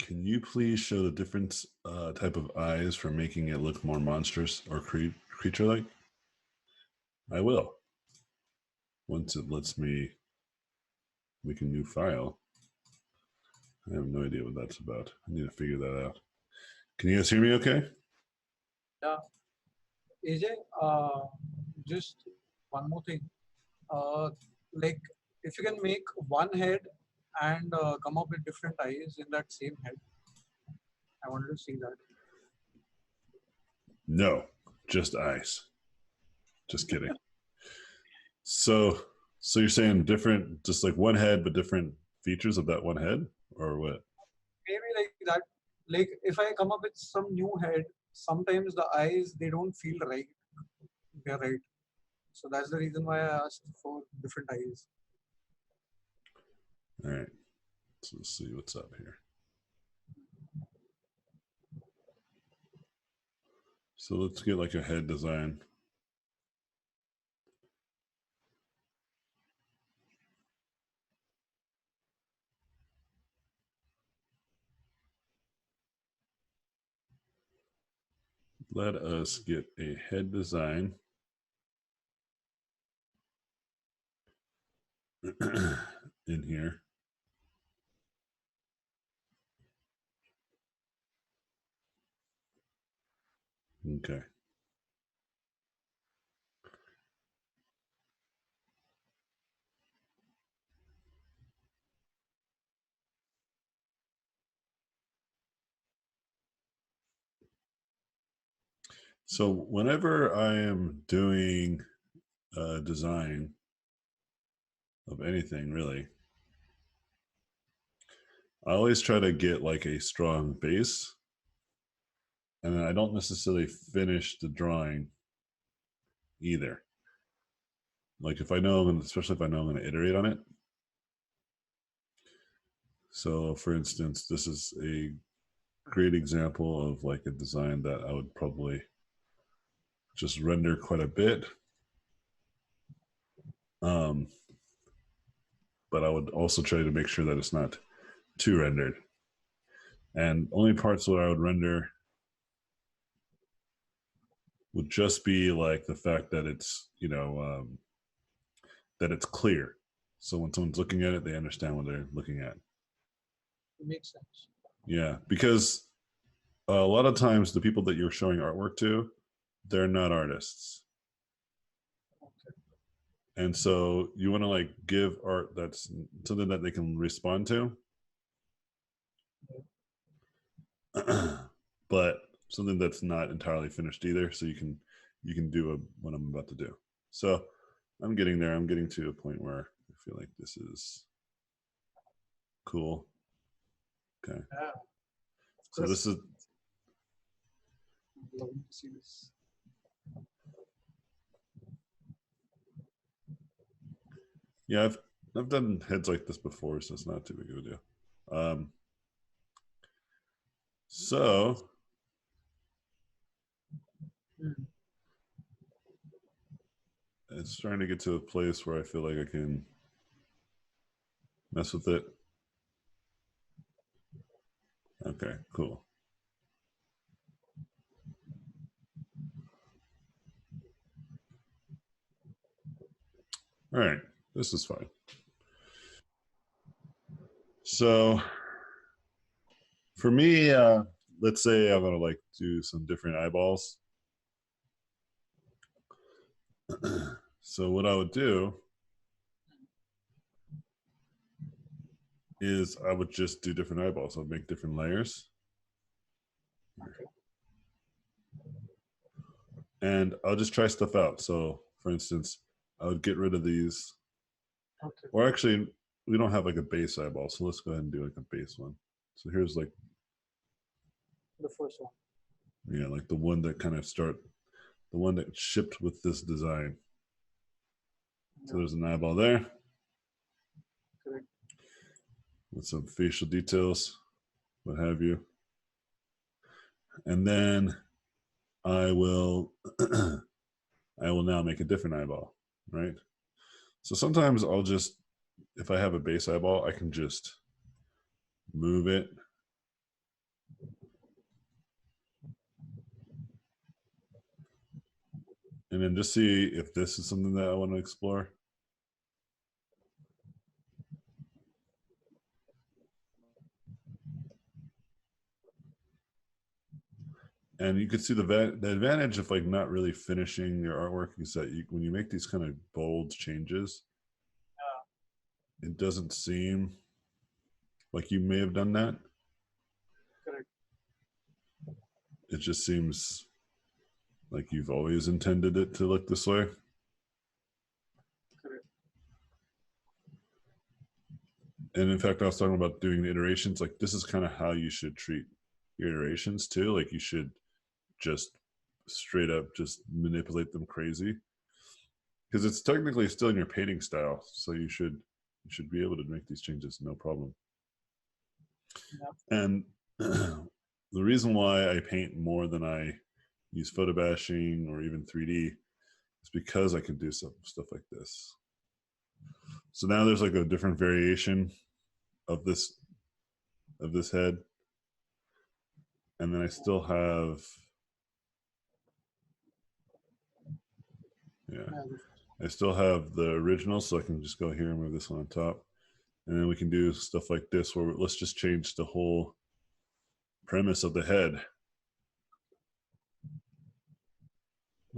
Can you please show the different type of eyes for making it look more monstrous or creature-like? I will. Once it lets me make a new file. I have no idea what that's about. I need to figure that out. Can you guys hear me okay? Yeah. AJ, just one more thing. Like if you can make one head and come up with different eyes in that same head, I wanted to see that. No, just eyes. Just kidding. So you're saying different, just like one head, but different features of that one head, or what? Maybe like that. Like if I come up with some new head, sometimes the eyes they don't feel right. They're right. So that's the reason why I asked for different eyes. All right. So let's see what's up here. So let's get like a head design. Let us get a head design in here. Okay. So whenever I am doing a design of anything, really, I always try to get like a strong base, and then I don't necessarily finish the drawing either. Like if I know I'm gonna, especially if I know I'm going to iterate on it. So for instance, this is a great example of like a design that I would probably just render quite a bit. But I would also try to make sure that it's not too rendered. And only parts where I would render would just be like the fact that it's, that it's clear. So when someone's looking at it, they understand what they're looking at. It makes sense. Yeah, because a lot of times the people that you're showing artwork to, they're not artists. Okay. And so you want to like give art that's something that they can respond to. Yeah. But something that's not entirely finished either, so you can do what I'm about to do. So I'm getting there. I'm getting to a point where I feel like this is cool. Okay. Yeah. So this is. Love to see this. Yeah, I've done heads like this before, so it's not too big of a deal. So. It's starting to get to a place where I feel like I can mess with it. Okay, cool. All right, this is fine. So for me, let's say I'm gonna like do some different eyeballs. So what I would do is I would just do different eyeballs. I'd make different layers. Okay. And I'll just try stuff out. So for instance, I would get rid of these. Okay. Or actually, we don't have like a base eyeball, so let's go ahead and do like a base one. So here's like the first one. Yeah, like the one that kind of the one that shipped with this design. Yeah. So there's an eyeball there. Correct. With some facial details, what have you. And then I will I will now make a different eyeball, right? So sometimes I'll just, if I have a base eyeball, I can just move it And then just see if this is something that I want to explore. And you can see the advantage of like not really finishing your artwork is that when you make these kind of bold changes, it doesn't seem like you may have done that. Correct. It just seems like you've always intended it to look this way. Correct. And in fact, I was talking about doing the iterations. Like this is kind of how you should treat your iterations too. Like you should just straight up just manipulate them crazy, because it's technically still in your painting style. So you should be able to make these changes no problem. Yeah. And the reason why I paint more than I use photo bashing or even 3D is because I can do stuff like this. So now there's like a different variation of this head, and then I still have I still have the original, so I can just go here and move this one on top, and then we can do stuff like this where let's just change the whole premise of the head.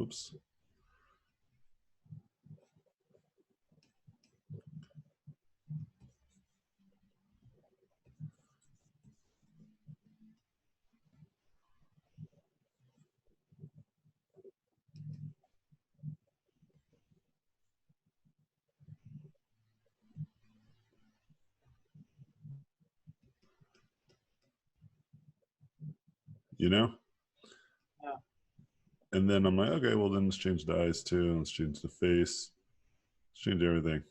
Oops. You know? Yeah. And then I'm like, okay, well then let's change the eyes too. Let's change the face. Let's change everything.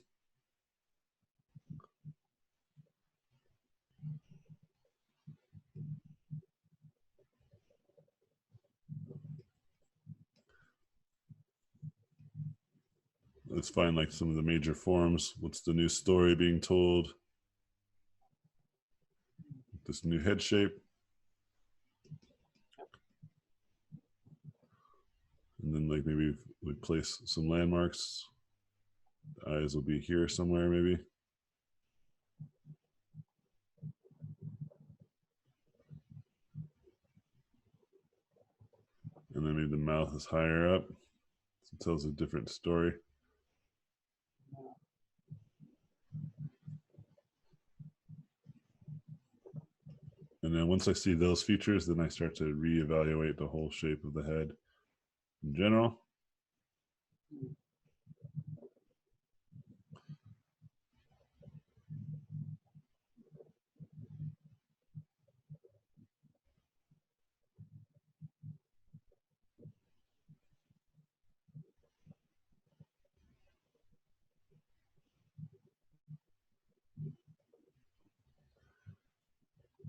Let's find like some of the major forms. What's the new story being told? This new head shape. And then like maybe we place some landmarks. The eyes will be here somewhere maybe. And then maybe the mouth is higher up. So it tells a different story. And then once I see those features, then I start to reevaluate the whole shape of the head in general.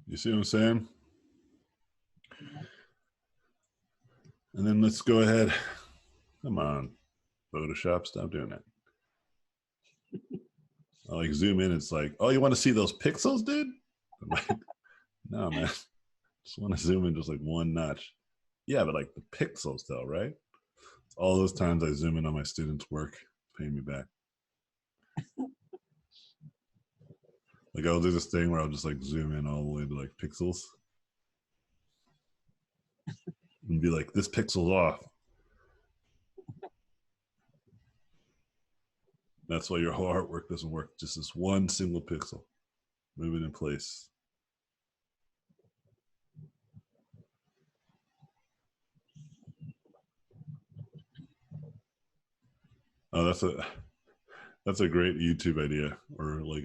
You see what I'm saying? And then let's go ahead. Come on, Photoshop, stop doing that. I like zoom in. It's like, oh, you want to see those pixels, dude? I'm like, no, man. Just want to zoom in just like one notch. Yeah, but like the pixels, though, right? All those times I zoom in on my students' work, paying me back. Like I'll do this thing where I'll just like zoom in all the way to like pixels and be like, this pixel's off. That's why your whole artwork doesn't work. Just this one single pixel. Move it in place. Oh, that's a great YouTube idea, or like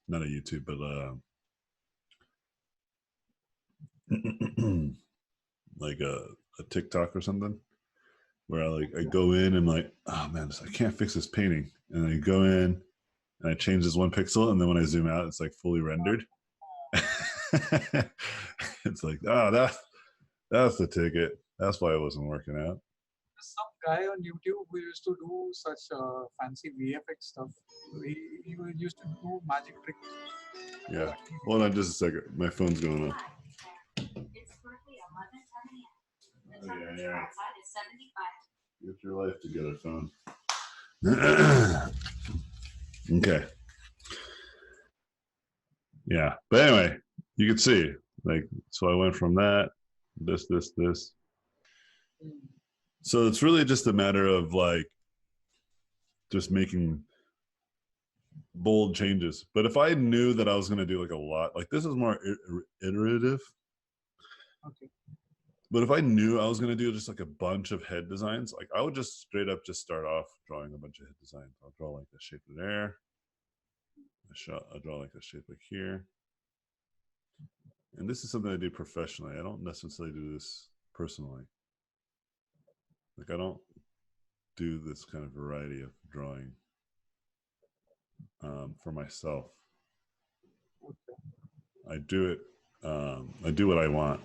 not a YouTube, but like a TikTok or something, where I go in and like, oh man, I can't fix this painting, and I go in and I change this one pixel, and then when I zoom out, it's like fully rendered. It's like, oh, that's the ticket. That's why it wasn't working out. Some guy on YouTube who used to do such fancy VFX stuff. He used to do magic tricks. Yeah. Hold on just a second. My phone's going on. yeah. Get your life together, phone. Okay. Yeah. But anyway, you can see, like, so I went from that, this. So it's really just a matter of like just making bold changes. But if I knew that I was going to do like a lot, like this is more iterative. Okay. But if I knew I was going to do just like a bunch of head designs, like I would just straight up just start off drawing a bunch of head designs. I'll draw like the shape there. I'll draw like a shape like here. And this is something I do professionally. I don't necessarily do this personally. Like I don't do this kind of variety of drawing for myself. I do it. I do what I want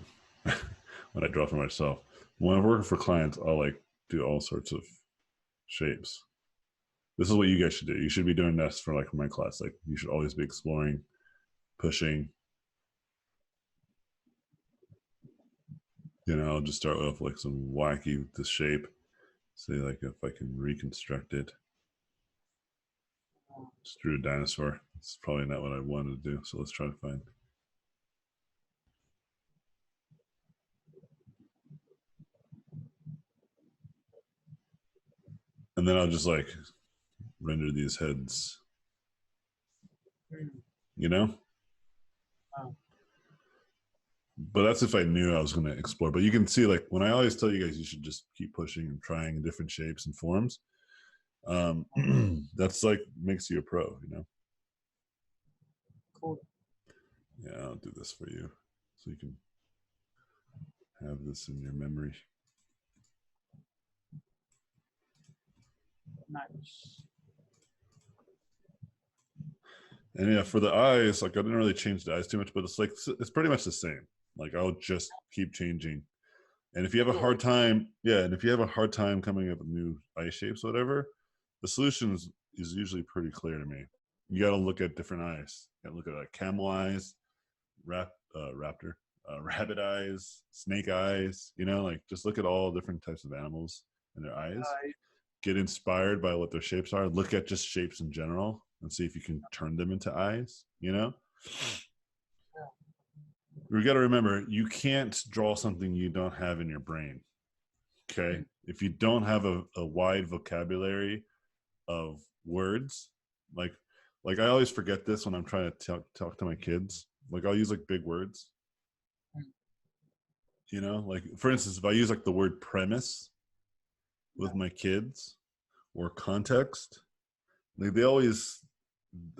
when I draw for myself. When I'm working for clients, I'll like do all sorts of shapes. This is what you guys should do. You should be doing this for like my class. Like you should always be exploring, pushing. You know, I'll just start off like some wacky this shape. Say like if I can reconstruct it. Just drew a dinosaur. It's probably not what I wanted to do. So let's try to find. And then I'll just like render these heads. You know? But that's if I knew I was going to explore. But you can see, like, when I always tell you guys, you should just keep pushing and trying different shapes and forms. That's like makes you a pro, you know? Cool. Yeah, I'll do this for you so you can have this in your memory. Nice. And yeah, for the eyes, like I didn't really change the eyes too much, but it's like it's pretty much the same. Like I'll just keep changing. And if you have a hard time, yeah, and if you have a hard time coming up with new eye shapes, or whatever, the solution is usually pretty clear to me. You got to look at different eyes. You got to look at like camel eyes, raptor, rabbit eyes, snake eyes. You know, like just look at all different types of animals and their eyes. Get inspired by what their shapes are. Look at just shapes in general and see if you can turn them into eyes. You know. We got to remember, you can't draw something you don't have in your brain. Okay. If you don't have a wide vocabulary of words, like I always forget this when I'm trying to talk to my kids. Like I'll use like big words. You know, like for instance, if I use like the word premise with my kids or context, like they always,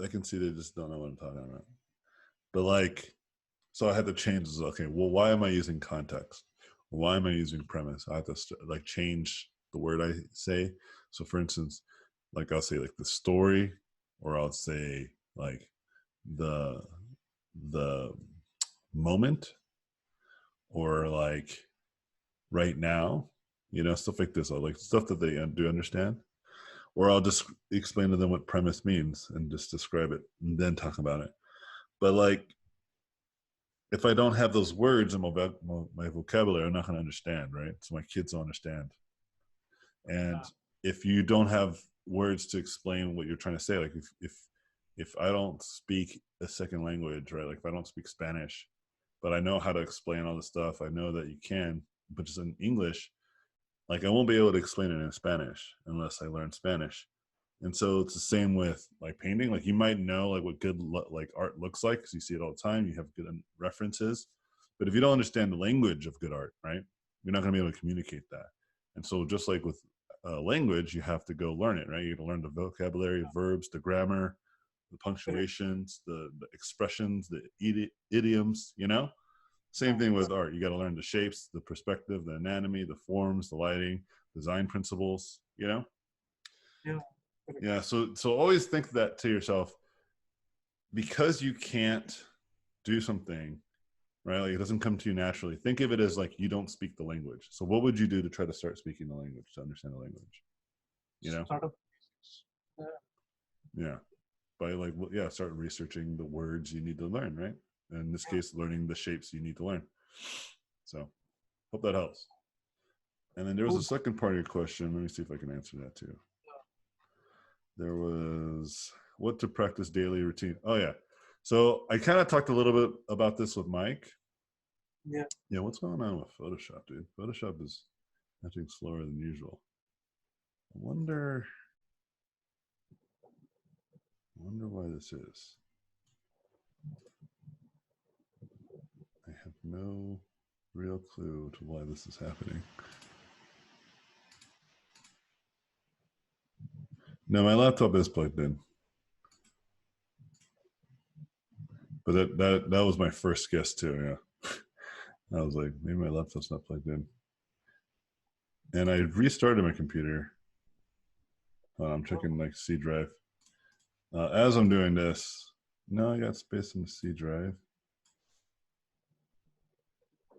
I can see they just don't know what I'm talking about. But like, so I had to change this. Okay, well, why am I using context? Why am I using premise? I have to like change the word I say. So for instance, like I'll say like the story, or I'll say like the moment, or like right now, you know, stuff like this. I like stuff that they do understand. Or I'll just explain to them what premise means and just describe it and then talk about it. But like if I don't have those words in my vocabulary, I'm not going to understand, right? So my kids don't understand. And if you don't have words to explain what you're trying to say, like if I don't speak a second language, right? Like if I don't speak Spanish, but I know how to explain all the stuff, I know that you can, but just in English, like I won't be able to explain it in Spanish unless I learn Spanish. And so it's the same with like painting. Like you might know like what good like art looks like because you see it all the time. You have good references, but if you don't understand the language of good art, right, you're not going to be able to communicate that. And so just like with language, you have to go learn it, right? You have to learn the vocabulary, verbs, the grammar, the punctuations, the expressions, the idioms. You know, same thing with art. You got to learn the shapes, the perspective, the anatomy, the forms, the lighting, design principles. You know. Yeah. Yeah, so always think that to yourself, because you can't do something, right? Like it doesn't come to you naturally. Think of it as like you don't speak the language. So what would you do to try to start speaking the language, to understand the language? You know? Yeah. By like start researching the words you need to learn, right? And in this case, learning the shapes you need to learn. So hope that helps. And then there was a Good. second part of your question. Let me see if I can answer that too. There was what to practice daily routine. Oh yeah. So I kind of talked a little bit about this with Mike. Yeah. Yeah, what's going on with Photoshop, dude? Photoshop is acting slower than usual. I wonder why this is. I have no real clue to why this is happening. No, my laptop is plugged in. But that was my first guess too, yeah. I was like, maybe my laptop's not plugged in. And I restarted my computer. I'm checking like C drive. As I'm doing this, no, I got space in the C drive.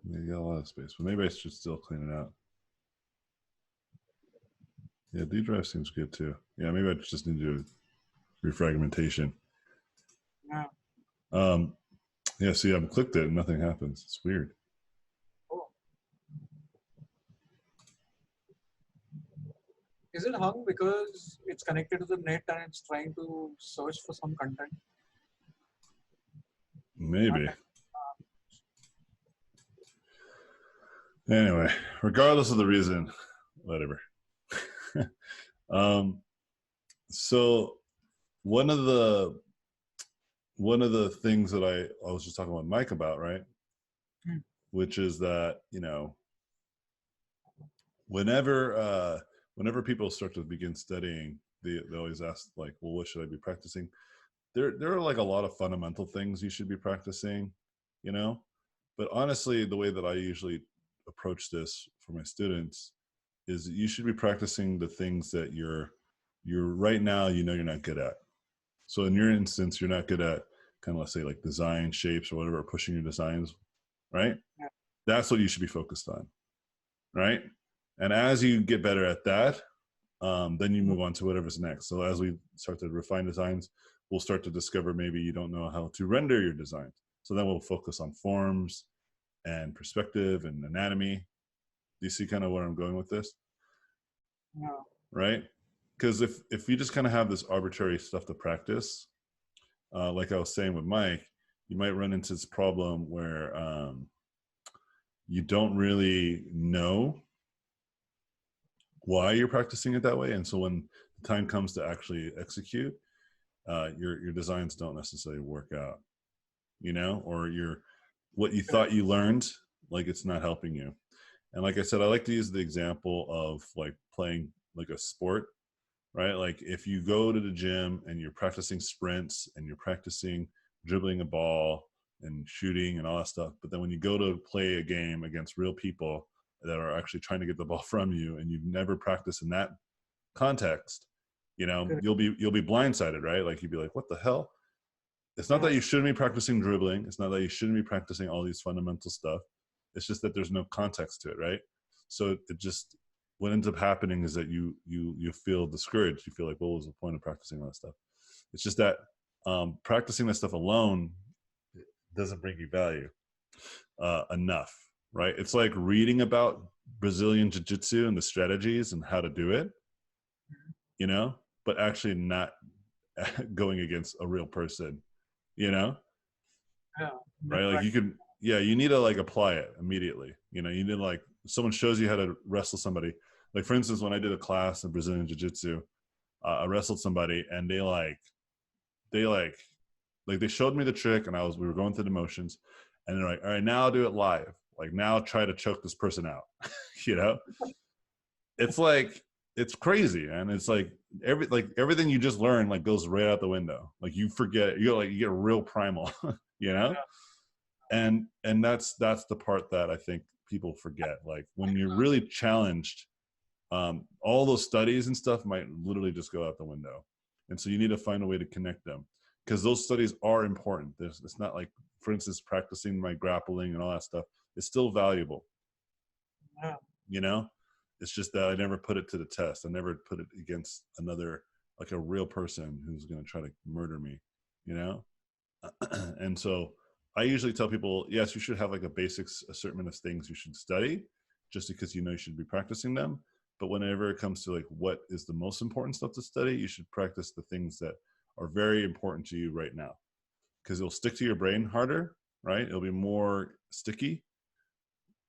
Yeah, you got a lot of space, but maybe I should still clean it out. Yeah, D drive seems good too. Yeah, maybe I just need to do refragmentation. Yeah. Um, yeah, see, I've clicked it and nothing happens. It's weird. Oh. Is it hung because it's connected to the net and it's trying to search for some content? Maybe. Anyway, regardless of the reason, whatever. um, so one of the things that I was just talking with Mike about, right? Hmm. Which is that, whenever people start to begin studying, they always ask like, well, what should I be practicing? There are like a lot of fundamental things you should be practicing, you know. But honestly, the way that I usually approach this for my students is that you should be practicing the things that you're right now you're not good at. So in your instance, you're not good at kind of, let's say, like design shapes or whatever, or pushing your designs, right? Yeah. That's what you should be focused on, right? And as you get better at that, then you move on to whatever's next. So as we start to refine designs, we'll start to discover maybe you don't know how to render your design. So then we'll focus on forms and perspective and anatomy. Do you see kind of where I'm going with this? Yeah. Right? Because if you just kind of have this arbitrary stuff to practice, like I was saying with Mike, you might run into this problem where you don't really know why you're practicing it that way, and so when the time comes to actually execute, your designs don't necessarily work out, or your what you thought you learned, like it's not helping you. And like I said, I like to use the example of like playing like a sport, right? Like if you go to the gym and you're practicing sprints and you're practicing dribbling a ball and shooting and all that stuff, but then when you go to play a game against real people that are actually trying to get the ball from you and you've never practiced in that context, Correct. you'll be blindsided, right? Like you'd be like, what the hell? It's not Yeah. that you shouldn't be practicing dribbling. It's not that you shouldn't be practicing all these fundamental stuff. It's just that there's no context to it, right? So it just what ends up happening is that you feel discouraged. You feel like, what was the point of practicing all that stuff? It's just that practicing that stuff alone doesn't bring you value enough, right? It's like reading about Brazilian jiu-jitsu and the strategies and how to do it, but actually not going against a real person, you know, Yeah. right? Like you could, yeah, you need to like apply it immediately. You need to like someone shows you how to wrestle somebody. Like for instance, when I did a class in Brazilian jiu-jitsu, I wrestled somebody and they showed me the trick and we were going through the motions and they're like, all right, now I'll do it live. Like now try to choke this person out. you know, it's like it's crazy, and it's like everything you just learned like goes right out the window. Like you forget, you get real primal, you know. And that's the part that I think people forget. Like when you're really challenged, all those studies and stuff might literally just go out the window, and so you need to find a way to connect them because those studies are important. It's not like, for instance, practicing my grappling and all that stuff. It's still valuable, Yeah. you know. It's just that I never put it to the test. I never put it against another, like a real person who's going to try to murder me, you know. And so I usually tell people, yes, you should have like a basic assortment of things you should study, just because you know you should be practicing them. But whenever it comes to like what is the most important stuff to study, you should practice the things that are very important to you right now, because it'll stick to your brain harder, right? It'll be more sticky.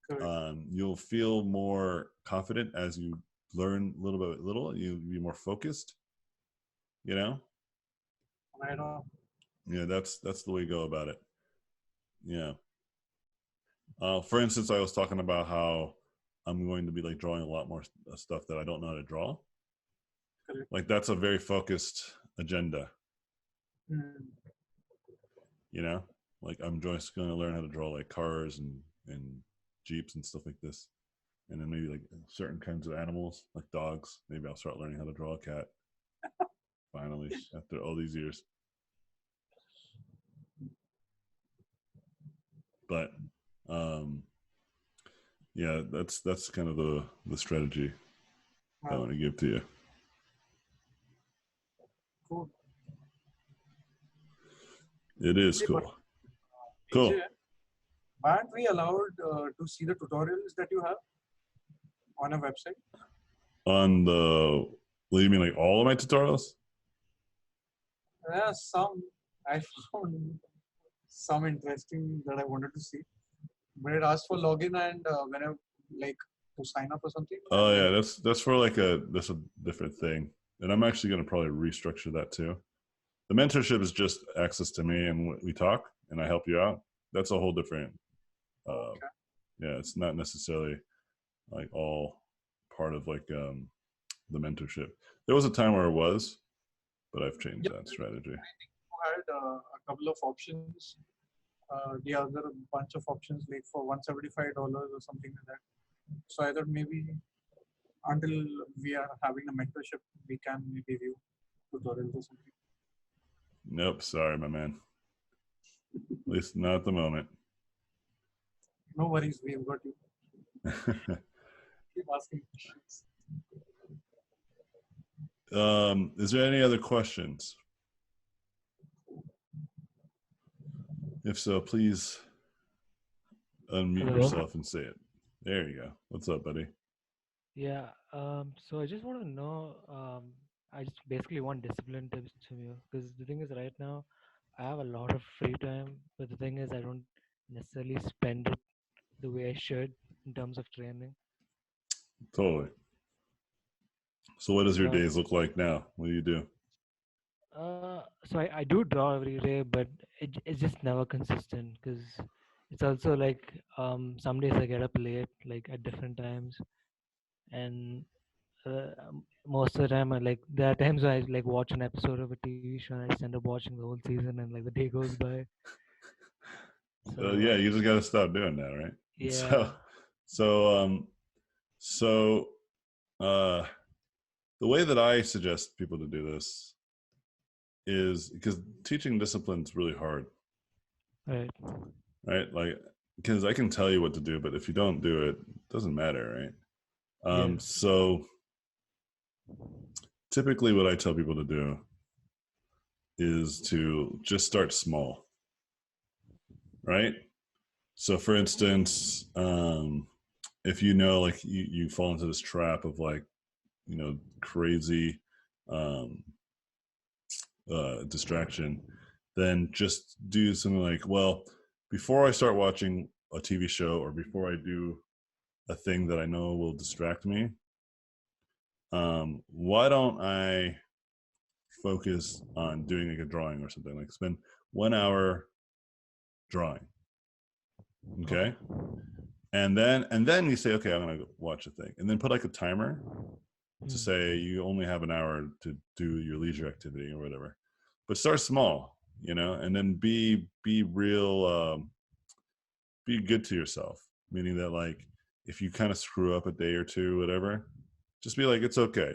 Correct. You'll feel more confident as you learn little by little. You'll be more focused, you know? Right on. Yeah, that's the way you go about it. Yeah. For instance, I was talking about how I'm going to be like drawing a lot more stuff that I don't know how to draw. Correct. Like that's a very focused agenda, Mm. you know? Like I'm just going to learn how to draw like cars and Jeeps and stuff like this. And then maybe like certain kinds of animals, like dogs. Maybe I'll start learning how to draw a cat. Finally, after all these years. But yeah, that's kind of the strategy I want to give to you. Cool. It is Hey, but cool. Cool. AJ, aren't we allowed to see the tutorials that you have on a website? On the, what do you mean, like all of my tutorials? Yeah, some. I found some interesting that I wanted to see, but it asked for login and when I like to sign up or something. Oh And yeah, then that's for like that's a different thing, and I'm actually going to probably restructure that too. The mentorship is just access to me and we talk and I help you out. That's a whole different. okay. Yeah, it's not necessarily like all part of like the mentorship. There was a time where it was, but I've changed Yeah, that strategy. you had a couple of options. The other bunch of options like for $175 or something like that. So I thought maybe until we are having a mentorship, we can maybe review tutorials or something. Nope, sorry, my man. At least not at the moment. No worries, we've got you. Keep asking questions. Is there any other questions? If so, please unmute Hello. yourself and say it. There you go. What's up, buddy? Yeah. So I just want to know. I just basically want discipline tips from you because the thing is, right now, I have a lot of free time, but the thing is, I don't necessarily spend it the way I should in terms of training. Totally. So, what does your So, days look like now? What do you do? so I do draw every day, but it's just never consistent because it's also like some days I get up late, like at different times, and most of the time I like there are times when I like watch an episode of a TV show and I just end up watching the whole season and like the day goes by. Yeah, So you just got to stop doing that, right? yeah, So, so uh, the way that I suggest people to do this is because teaching discipline is really hard, right. right? Like, because I can tell you what to do, but if you don't do it, it doesn't matter, right? Yeah. So typically what I tell people to do is to just start small, right? So for instance, if you know, like you fall into this trap of like, crazy um, distraction, then just do something like, well, before I start watching a TV show or before I do a thing that I know will distract me, why don't I focus on doing like a drawing or something, like spend 1 hour drawing, okay? And then you say, okay, I'm gonna watch a thing, and then put like a timer to say you only have an hour to do your leisure activity or whatever. But start small, and then be real, be good to yourself. Meaning that like if you kind of screw up a day or two, whatever, just be like, it's okay.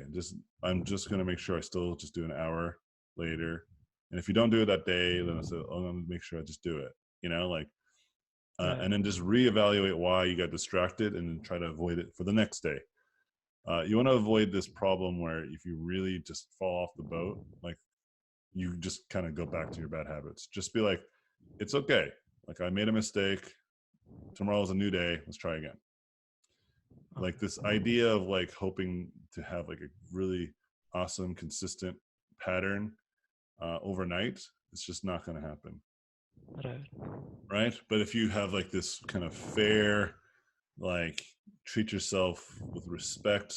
I'm just gonna make sure I still just do an hour later. And if you don't do it that day, then I say, oh, I'm gonna make sure I just do it. Like, Right. and then just reevaluate why you got distracted and then try to avoid it for the next day. You want to avoid this problem where if you really just fall off the boat, like you just kind of go back to your bad habits. Just be like, it's okay. Like I made a mistake. Tomorrow's a new day. Let's try again. Like this idea of like hoping to have like a really awesome, consistent pattern overnight, it's just not going to happen. Right. Right. But if you have like this kind of fair, like treat yourself with respect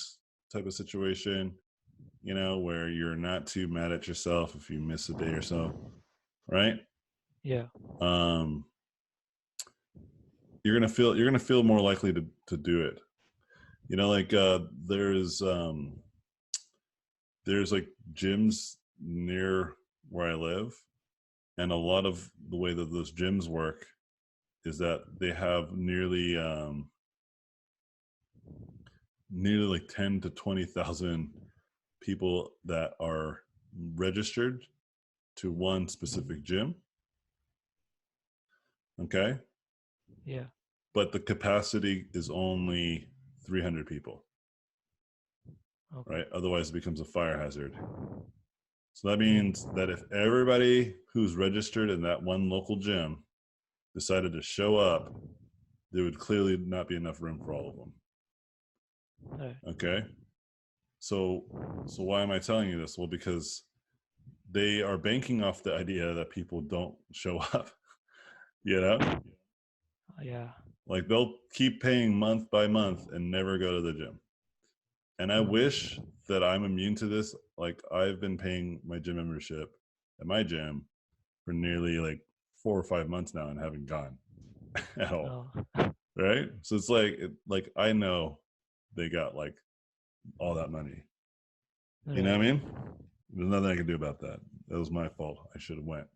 type of situation, you know, where you're not too mad at yourself if you miss a day or so, right? Yeah. Um, you're gonna feel more likely to do it. You know, like there's like gyms near where I live, and a lot of the way that those gyms work is that they have nearly like 10 to 20,000 people that are registered to one specific gym. Okay. Yeah. But the capacity is only 300 people, Okay. right? Otherwise, it becomes a fire hazard. So that means that if everybody who's registered in that one local gym decided to show up, there would clearly not be enough room for all of them. Right. Okay. So why am I telling you this? Well, because they are banking off the idea that people don't show up, you know? Yeah. Like they'll keep paying month by month and never go to the gym. And I wish that I'm immune to this. Like I've been paying my gym membership at my gym for nearly like 4 or 5 months now and haven't gone at all. Oh. Right? So it's like I know they got like all that money. You know what I mean? There's nothing I can do about that. That was my fault. I should have went.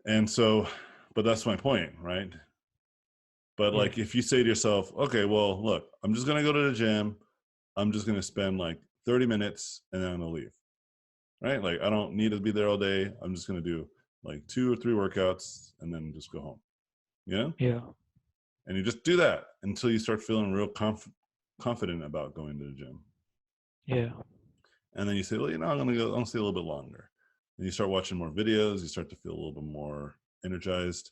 And so, but that's my point, right? But Yeah. like if you say to yourself, okay, well, look, I'm just gonna go to the gym. I'm just gonna spend like 30 minutes and then I'm gonna leave. Right? Like I don't need to be there all day. I'm just gonna do like 2 or 3 workouts and then just go home. You know? Yeah. And you just do that until you start feeling real confident about going to the gym. Yeah. And then you say, well, you know, I'm gonna stay a little bit longer. And you start watching more videos, you start to feel a little bit more energized,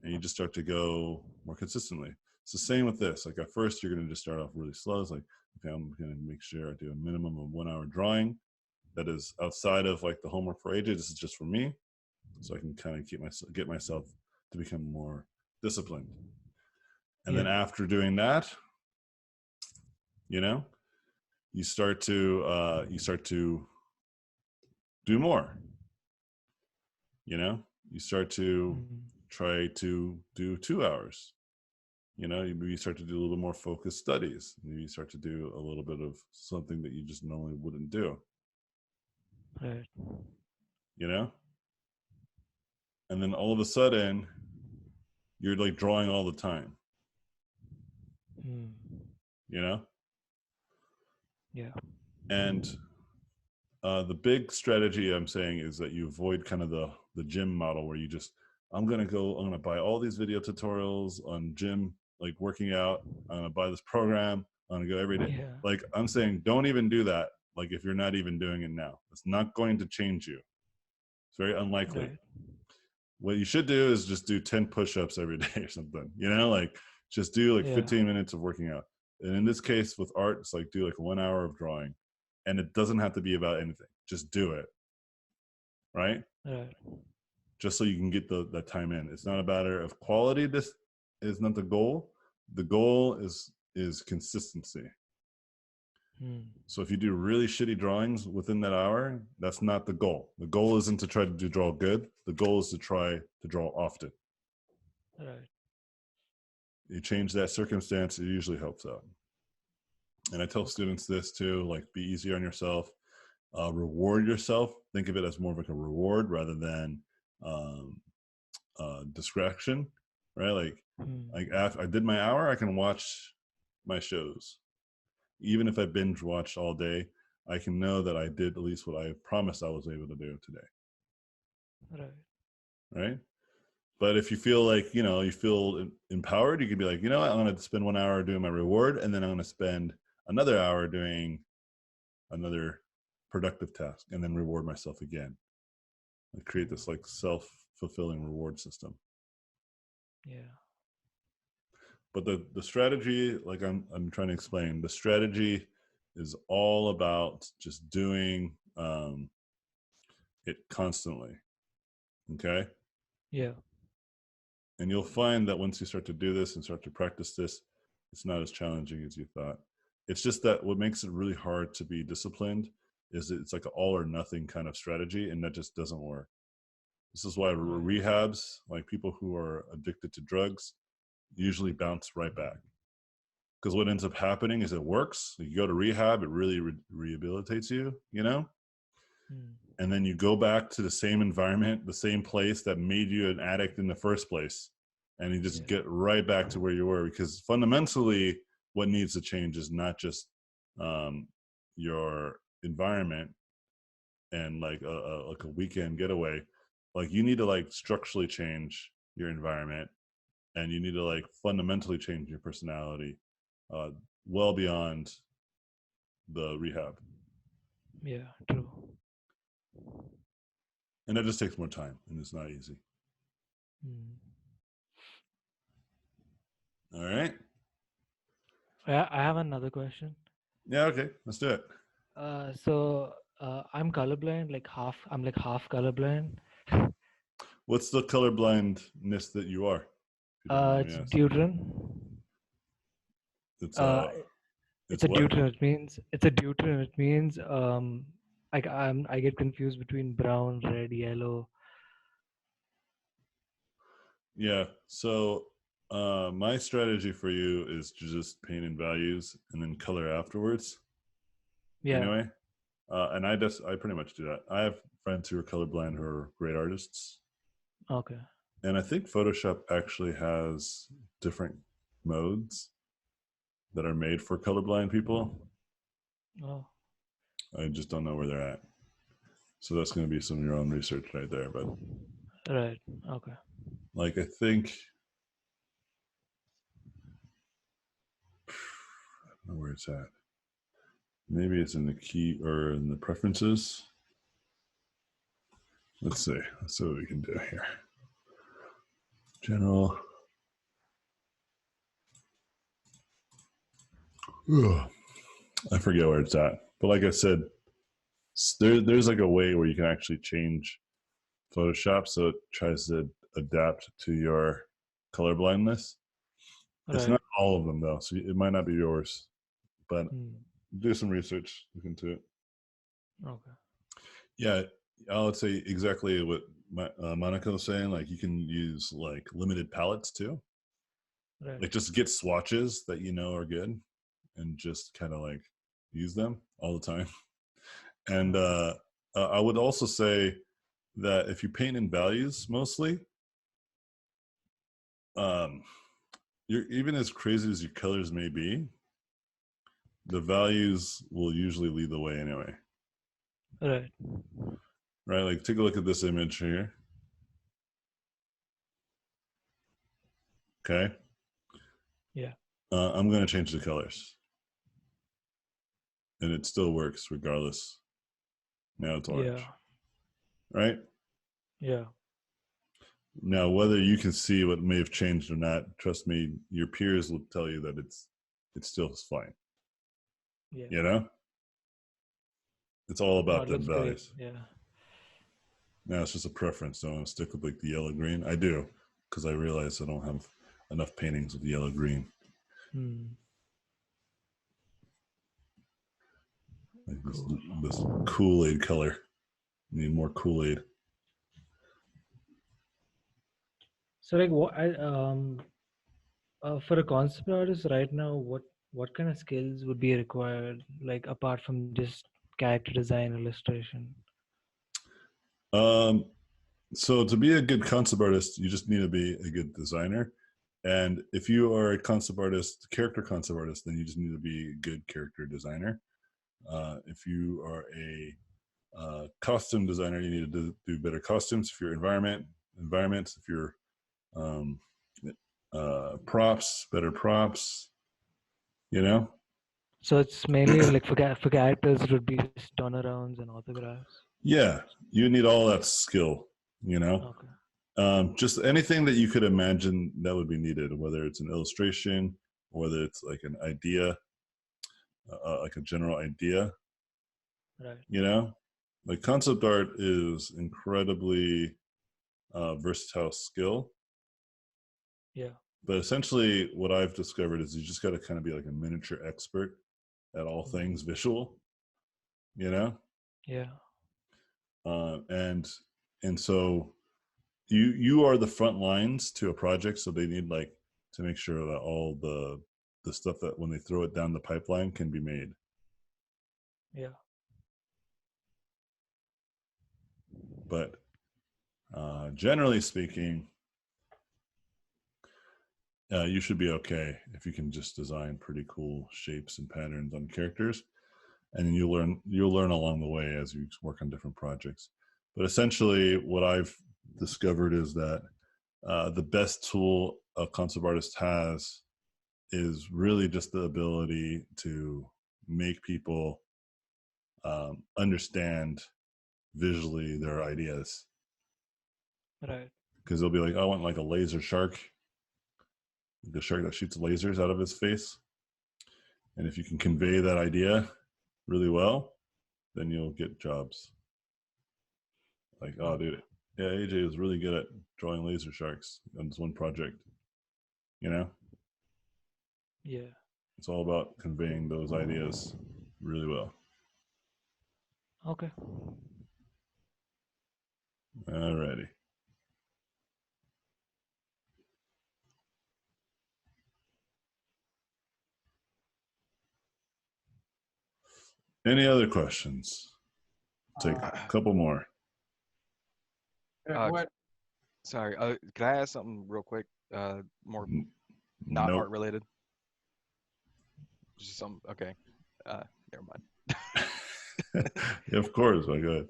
and you just start to go more consistently. It's the same with this. Like at first you're gonna just start off really slow. It's like, okay, I'm gonna make sure I do a minimum of 1 hour drawing. That is outside of like the homework for AJ. This is just for me. So I can kind of get myself to become more disciplined. And then after doing that, you know, you start to do more. You know, you start to try to do 2 hours. You know, you start to do a little more focused studies. Maybe you start to do a little bit of something that you just normally wouldn't do. Right. You know, and then all of a sudden, you're like drawing all the time. You know, Yeah. and the big strategy I'm saying is that you avoid kind of the gym model where you just I'm gonna buy all these video tutorials on gym, like working out. I'm gonna buy this program. I'm gonna go every day. Yeah. Like I'm saying, don't even do that. Like if you're not even doing it now, it's not going to change you. It's very unlikely. Right. What you should do is just do 10 push-ups every day or something. You know, like just do like 15 minutes of working out. And in this case with art, it's like do like 1 hour of drawing. And it doesn't have to be about anything. Just do it. Right? Right. Just so you can get that time in. It's not a matter of quality. This is not the goal. The goal is consistency. So if you do really shitty drawings within that hour, that's not the goal. The goal isn't to try to draw good. The goal is to try to draw often. Right. You change that circumstance, it usually helps out. And I tell students this too, like be easy on yourself, reward yourself. Think of it as more of like a reward rather than distraction, right? Like after I did my hour, I can watch my shows. Even if I binge watched all day, I can know that I did at least what I promised I was able to do today. Right. Right. But if you feel like, you know, you feel empowered, you can be like, you know what, I'm going to spend 1 hour doing my reward, and then I'm going to spend another hour doing another productive task, and then reward myself again. I create this like self-fulfilling reward system. Yeah. But the strategy, like I'm trying to explain, the strategy is all about just doing it constantly. Okay. Yeah. And you'll find that once you start to do this and start to practice this, it's not as challenging as you thought. It's just that what makes it really hard to be disciplined is it's like an all or nothing kind of strategy, and that just doesn't work. This is why rehabs, like people who are addicted to drugs, usually bounce right back. Because what ends up happening is it works. You go to rehab, it really rehabilitates you, you know? And then you go back to the same environment, the same place that made you an addict in the first place. And you just get right back to where you were, because fundamentally what needs to change is not just your environment and like a weekend getaway. Like you need to like structurally change your environment, and you need to like fundamentally change your personality well beyond the rehab. Yeah, true. And that just takes more time, and it's not easy. All right. I have another question. Yeah, okay. Let's do it. So I'm colorblind, like half. I'm like half colorblind. What's the colorblindness that you are? It's deuteron. It's a deuteron. It means I get confused between brown, red, yellow. Yeah. So my strategy for you is to just paint in values and then color afterwards. Yeah. Anyway, and I pretty much do that. I have friends who are colorblind who are great artists. Okay. And I think Photoshop actually has different modes that are made for colorblind people. Oh. I just don't know where they're at. So that's going to be some of your own research right there. But right. Okay. Like I think, I don't know where it's at. Maybe it's in the key or in the preferences. Let's see. Let's see what we can do here. General. Ugh. I forget where it's at. But like I said, there's like a way where you can actually change Photoshop so it tries to adapt to your colorblindness. Right. It's not all of them though, so it might not be yours. But do some research, look into it. Okay. Yeah, I would say exactly what Monica was saying. Like you can use like limited palettes too. Right. Like just get swatches that you know are good, and just kind of like use them all the time. And I would also say that if you paint in values mostly, you're even as crazy as your colors may be, the values will usually lead the way anyway. Right. Right. Like take a look at this image here. Okay. Yeah. I'm going to change the colors. And it still works regardless. Now it's orange. Yeah. Right? Yeah. Now, whether you can see what may have changed or not, trust me, your peers will tell you that it's still fine. Yeah. You know? It's all about the values. Great. Yeah. Now it's just a preference. Don't want to stick with like the yellow green. I do, because I realize I don't have enough paintings with yellow green. Like this Kool-Aid color. Need more Kool-Aid. So like what for a concept artist right now, what kind of skills would be required, like apart from just character design, illustration? So to be a good concept artist, you just need to be a good designer. And if you are a concept artist, character concept artist, then you just need to be a good character designer. If you are a costume designer, you need to do better costumes. If you're environments, if you're props, better props, you know? So it's mainly like for characters, it would be just turnarounds and autographs. Yeah, you need all that skill, you know? Okay. Just anything that you could imagine that would be needed, whether it's an illustration, whether it's like an idea, like a general idea, Right. you know? Like concept art is incredibly versatile skill. Yeah. But essentially what I've discovered is you just got to kind of be like a miniature expert at all things visual, you know? Yeah. And so you are the front lines to a project, so they need like to make sure that all the stuff that when they throw it down the pipeline can be made. Yeah. But generally speaking, you should be okay if you can just design pretty cool shapes and patterns on characters, and you'll learn along the way as you work on different projects. But essentially, what I've discovered is that the best tool a concept artist has is really just the ability to make people understand visually their ideas. Right. Because they'll be like, I want like a laser shark, the shark that shoots lasers out of his face. And if you can convey that idea really well, then you'll get jobs. Like, oh, dude, yeah, AJ was really good at drawing laser sharks on this one project. You know, Yeah. it's all about conveying those ideas really well. Okay. Alrighty. Any other questions? Take a couple more. Yeah, go ahead. Sorry, can I ask something real quick? More not Nope. art related. Just some. Okay. Never mind. Yeah, of course. My God.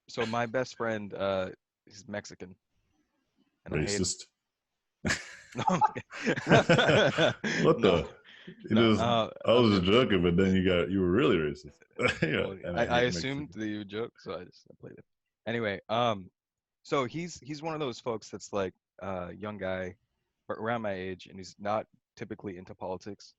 So my best friend, he's Mexican, and Racist. I hate. What No, the? no. I was Okay. just joking, but then you were really racist. Yeah, Well, and I hate assumed Mexican. that you would joke, so I played it. Anyway, so he's one of those folks that's like young guy, around my age, and he's not typically into politics.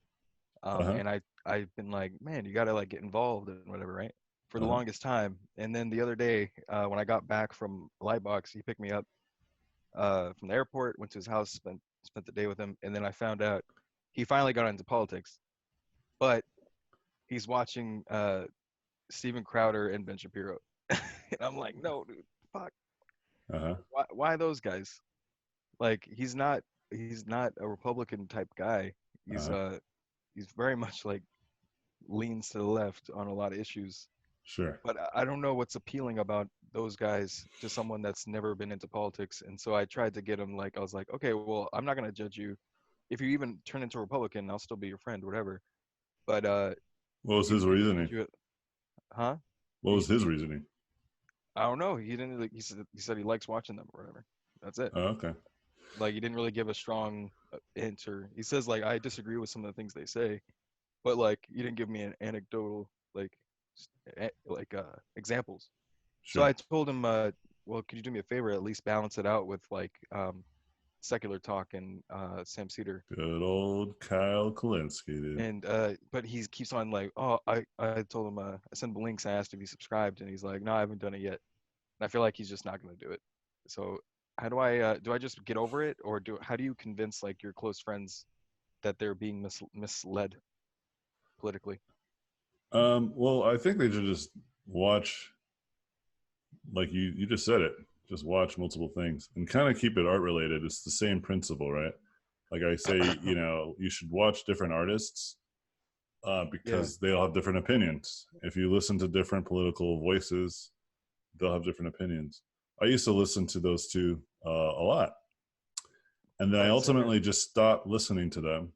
Uh-huh. And I've been like, man, you gotta like get involved and whatever, right? For the Uh-huh. longest time. And then the other day, when I got back from Lightbox, he picked me up from the airport, went to his house, spent the day with him, and then I found out he finally got into politics, but he's watching Steven Crowder and Ben Shapiro. And I'm like, no, dude, fuck. Uh-huh. Why those guys? Like he's not a Republican type guy. He's Uh-huh. he's very much like leans to the left on a lot of issues. Sure. But I don't know what's appealing about those guys to someone that's never been into politics. And so I tried to get him like I was like, okay, well, I'm not gonna judge you. If you even turn into a Republican, I'll still be your friend, whatever. But What was you, his you, reasoning? huh? What was his reasoning? I don't know. He didn't. He said he likes watching them or whatever. That's it. Oh, okay. Like he didn't really give a strong answer. He says like I disagree with some of the things they say, but like you didn't give me an anecdotal examples. So Sure. I told him, well, could you do me a favor? At least balance it out with like secular talk and Sam Cedar. Good old Kyle Kalinske, dude. And but he keeps on like, oh, I told him I sent him links. I asked if he subscribed, and he's like, no, I haven't done it yet. And I feel like he's just not going to do it. So how do I just get over it, or how do you convince like your close friends that they're being misled politically? Well, I think they should just watch, like you just said it, just watch multiple things and kind of keep it art related. It's the same principle, right? Like I say, you should watch different artists Yeah. because they all have different opinions. If you listen to different political voices, they'll have different opinions. I used to listen to those two a lot. And then I Right, same here. ultimately just stopped listening to them.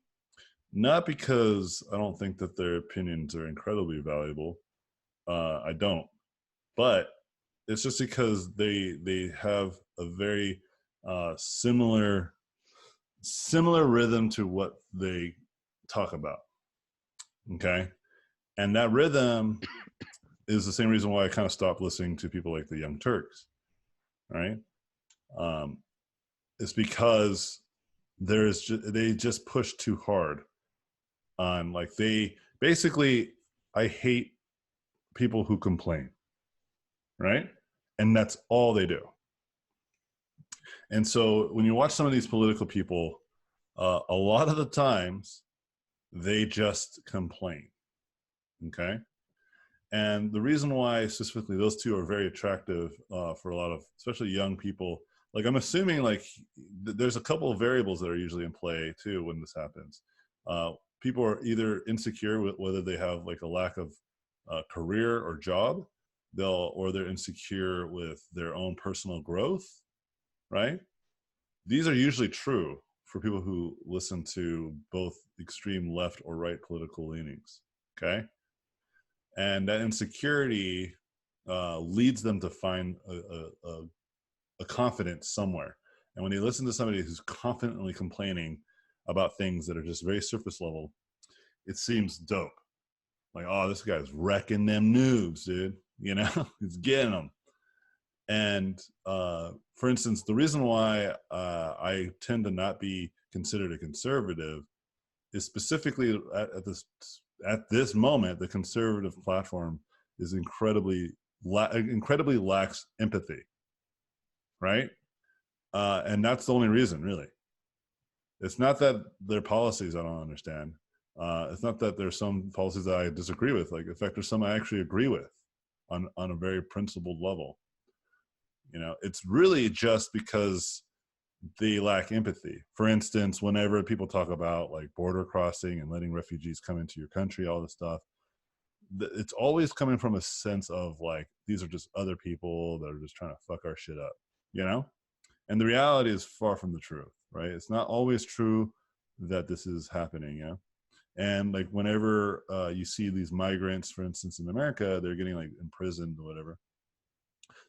Not because I don't think that their opinions are incredibly valuable. I don't. But it's just because they have a very similar rhythm to what they talk about. Okay. And that rhythm is the same reason why I kind of stopped listening to people like the Young Turks. right? It's because they just push too hard on, like, they basically, I hate people who complain, right? And that's all they do. And so when you watch some of these political people, a lot of the times they just complain. Okay. And the reason why specifically those two are very attractive for a lot of, especially young people, like, I'm assuming, like, there's a couple of variables that are usually in play too when this happens. People are either insecure with whether they have like a lack of career or job, or they're insecure with their own personal growth, right? These are usually true for people who listen to both extreme left or right political leanings. Okay. And that insecurity leads them to find a confidence somewhere. And when they listen to somebody who's confidently complaining about things that are just very surface level, it seems dope. Like, oh, this guy's wrecking them noobs, dude. You know, he's getting them. And for instance, the reason why I tend to not be considered a conservative is specifically at this moment, the conservative platform is incredibly lacks empathy, right? And that's the only reason, really. It's not that their policies I don't understand. It's not that there's some policies that I disagree with. Like, in fact, there's some I actually agree with on a very principled level. You know, it's really just because they lack empathy. For instance, whenever people talk about like border crossing and letting refugees come into your country, all this stuff, it's always coming from a sense of like, these are just other people that are just trying to fuck our shit up, you know? And the reality is far from the truth, right? It's not always true that this is happening, yeah? And like, whenever you see these migrants, for instance, in America, they're getting like imprisoned or whatever,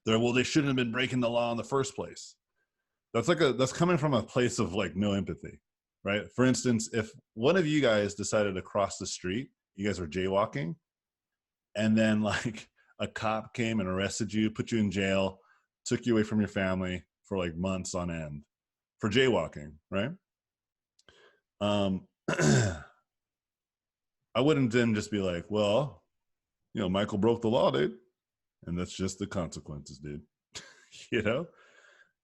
they shouldn't have been breaking the law in the first place. That's coming from a place of like no empathy, right? For instance, if one of you guys decided to cross the street, you guys were jaywalking, and then like a cop came and arrested you, put you in jail, took you away from your family for like months on end for jaywalking, right? I wouldn't then just be like, well, you know, Michael broke the law, dude, and that's just the consequences, dude. You know,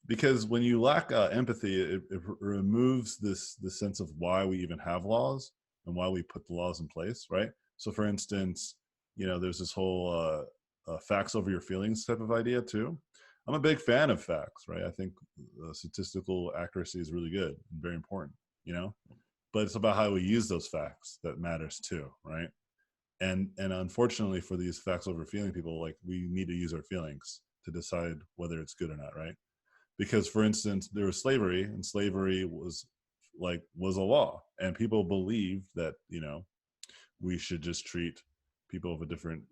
because when you lack empathy, it removes this sense of why we even have laws and why we put the laws in place, right? So, for instance, you know, there's this whole facts over your feelings type of idea too. I'm a big fan of facts, right? I think statistical accuracy is really good and very important, you know, but it's about how we use those facts that matters too, right? And unfortunately for these facts over feeling people, like, we need to use our feelings to decide whether it's good or not, right? Because, for instance, there was slavery, and slavery was a law, and people believed that, you know, we should just treat people of a different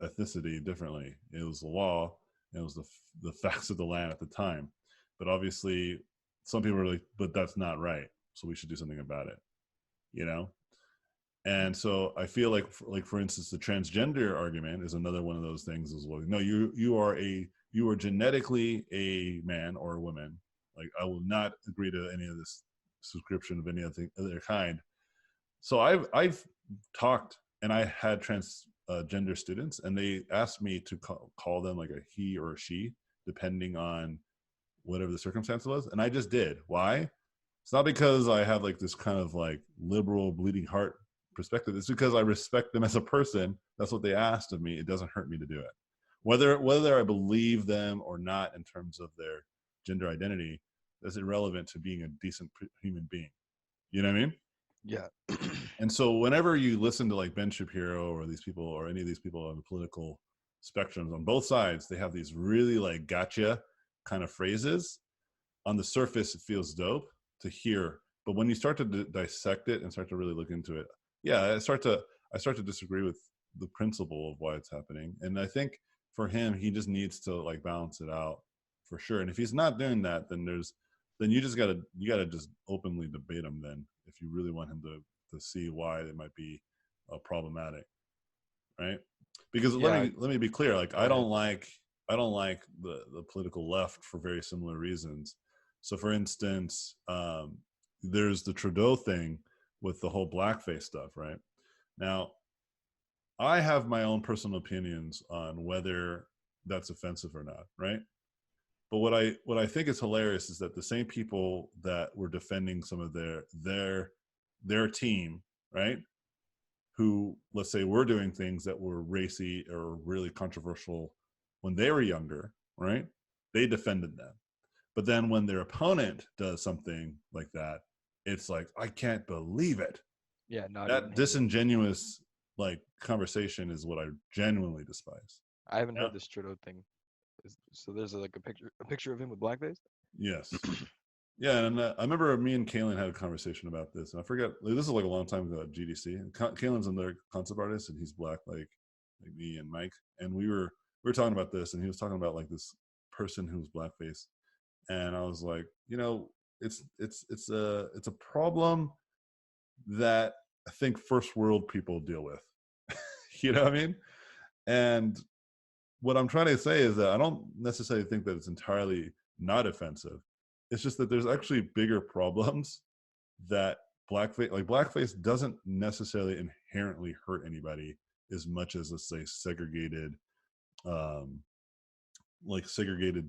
ethnicity differently. It was the law, and it was the facts of the land at the time. But obviously, some people were like, but that's not right, so we should do something about it, you know? And so I feel like, for instance, the transgender argument is another one of those things as well. No, you are genetically a man or a woman. Like, I will not agree to any of this subscription of any other kind. So I've talked, and I had transgender students, and they asked me to call them like a he or a she, depending on whatever the circumstance was, and I just did. Why? It's not because I have like this kind of like liberal bleeding heart perspective. It's because I respect them as a person. That's what they asked of me. It doesn't hurt me to do it. Whether I believe them or not in terms of their gender identity, that's irrelevant to being a decent human being. You know what I mean? Yeah. And so whenever you listen to like Ben Shapiro or these people, or any of these people on the political spectrums on both sides, they have these really like gotcha kind of phrases. On the surface, it feels dope to hear, but when you start to dissect it and start to really look into it, yeah, I start to disagree with the principle of why it's happening. And I think for him, he just needs to like balance it out for sure. And if he's not doing that, then you gotta just openly debate him then, if you really want him to see why it might be problematic, right? Because Yeah. let me be clear, like, I don't like I don't like the political left for very similar reasons. So, for instance, there's the Trudeau thing with the whole blackface stuff, right? Now, I have my own personal opinions on whether that's offensive or not, right? But what I think is hilarious is that the same people that were defending some of their team, right? Who, let's say, were doing things that were racy or really controversial when they were younger, right? They defended them. But then when their opponent does something like that, it's like, I can't believe it. Yeah, not That even-handed. disingenuous like conversation is what I genuinely despise. I haven't Yeah. heard this Trudeau thing. So there's like a picture of him with blackface. Yes. Yeah, and I remember me and Kalen had a conversation about this, and I forget, like, this is like a long time ago at GDC. And Kalen's another concept artist, and he's black, like me and Mike, and we were talking about this, and he was talking about like this person who's blackface, and I was like, it's a problem that I think first world people deal with. You know what I mean? And what I'm trying to say is that I don't necessarily think that it's entirely not offensive. It's just that there's actually bigger problems that blackface doesn't necessarily inherently hurt anybody as much as, let's say, segregated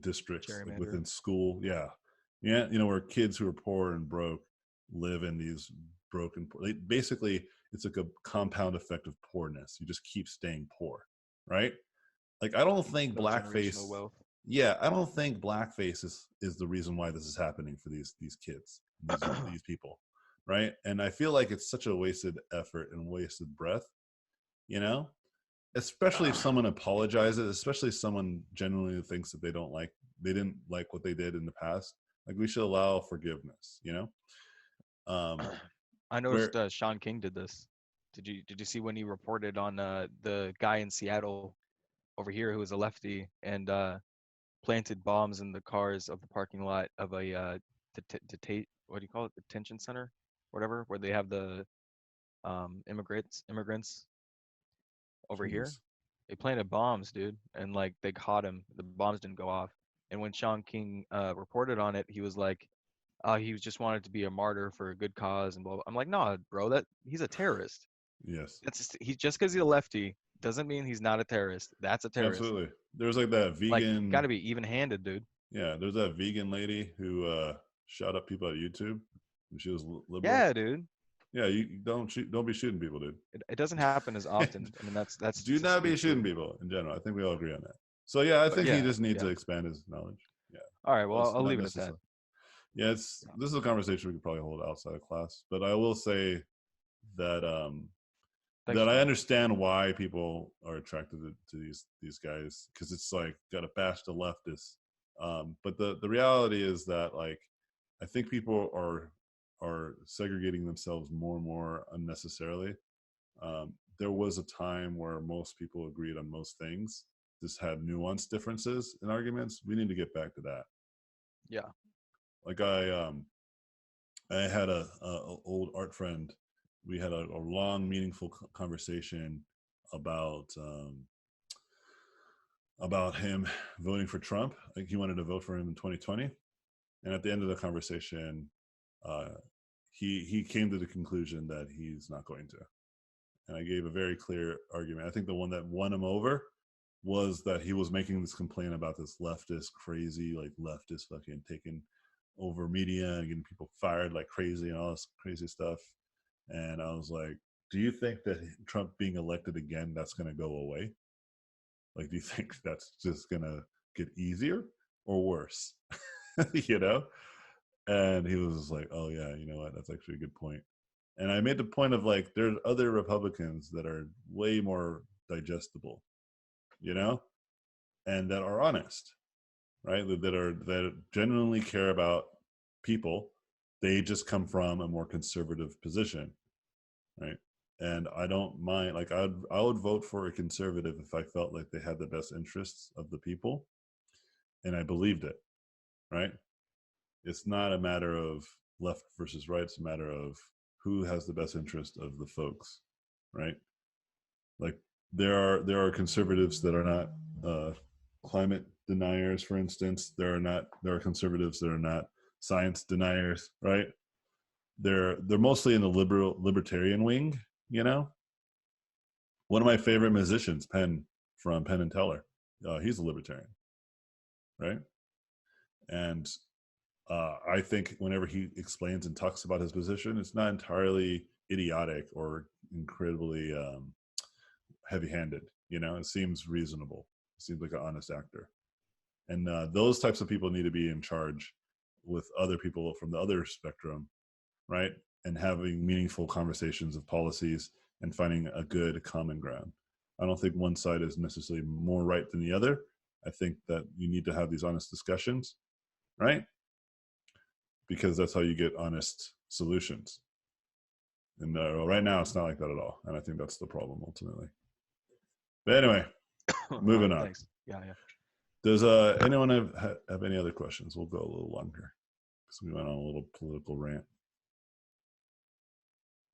districts like Gerrymander. within school. Yeah, where kids who are poor and broke live in these basically it's like a compound effect of poorness. You just keep staying poor, right? Like, I don't think No blackface. generational wealth. Yeah, I don't think blackface is the reason why this is happening for these kids, these people, right? And I feel like it's such a wasted effort and wasted breath, you know. Especially if someone apologizes, especially if someone genuinely thinks that they didn't like what they did in the past. Like, we should allow forgiveness, you know. I Where noticed Sean King did this. Did you see when he reported on the guy in Seattle over here who was a lefty and planted bombs in the cars of the parking lot of a what do you call it, detention center, whatever, where they have the immigrants over here. Jeez. They planted bombs, dude, and like they caught him. The bombs didn't go off. And when Sean King reported on it, he was like, he was just wanted to be a martyr for a good cause and blah blah. I'm like, no, bro, that he's a terrorist. Yes, He just because he's a lefty doesn't mean he's not a terrorist. That's a terrorist. absolutely. There's like that Like, vegan. got to be even-handed, dude. Yeah, there's that vegan lady who shot up people at YouTube. And she was liberal. Yeah, dude. Yeah, you don't be shooting people, dude. It doesn't happen as often. I mean, that's Do not be statistically shooting true. people in general. I think we all agree on that. So yeah, I But think he yeah, just needs to yeah. expand his knowledge. Yeah. All right, well, It's I'll not leave it at that. necessary. Yeah, this is a conversation we could probably hold outside of class. But I will say that Thanks, that I John. understand why people are attracted to these guys, because it's like got to bash the leftists. But the reality is that, like, I think people are segregating themselves more and more unnecessarily. There was a time where most people agreed on most things. Just had nuanced differences in arguments. We need to get back to that. Yeah. Like I had a old art friend. We had a long, meaningful conversation about him voting for Trump. Like, he wanted to vote for him in 2020, and at the end of the conversation, he came to the conclusion that he's not going to. And I gave a very clear argument. I think the one that won him over was that he was making this complaint about this leftist crazy, like leftist fucking taking over media and getting people fired like crazy and all this crazy stuff. And I was like, do you think that Trump being elected again, that's going to go away? Like, do you think that's just going to get easier or worse? You know? And he was just like, oh yeah, you know what? That's actually a good point. And I made the point of, like, there's other Republicans that are way more digestible, you know, and that are honest, right? That genuinely care about people. They just come from a more conservative position, right? And I don't mind. Like, I would vote for a conservative if I felt like they had the best interests of the people, and I believed it, right? It's not a matter of left versus right. It's a matter of who has the best interest of the folks, right? Like, there are conservatives that are not climate deniers, for instance. There are conservatives that are not science deniers, right? They're mostly in the libertarian wing, you know. One of my favorite musicians, Penn from Penn and Teller, he's a libertarian, right? And I think whenever he explains and talks about his position, it's not entirely idiotic or incredibly heavy-handed. You know, it seems reasonable. It seems like an honest actor. And those types of people need to be in charge with other people from the other spectrum, right? And having meaningful conversations of policies and finding a good common ground. I don't think one side is necessarily more right than the other. I think that you need to have these honest discussions, right? Because that's how you get honest solutions. And right now, it's not like that at all. And I think that's the problem ultimately. But anyway, moving on. Thanks. Yeah. Does anyone have any other questions? We'll go a little longer because we went on a little political rant.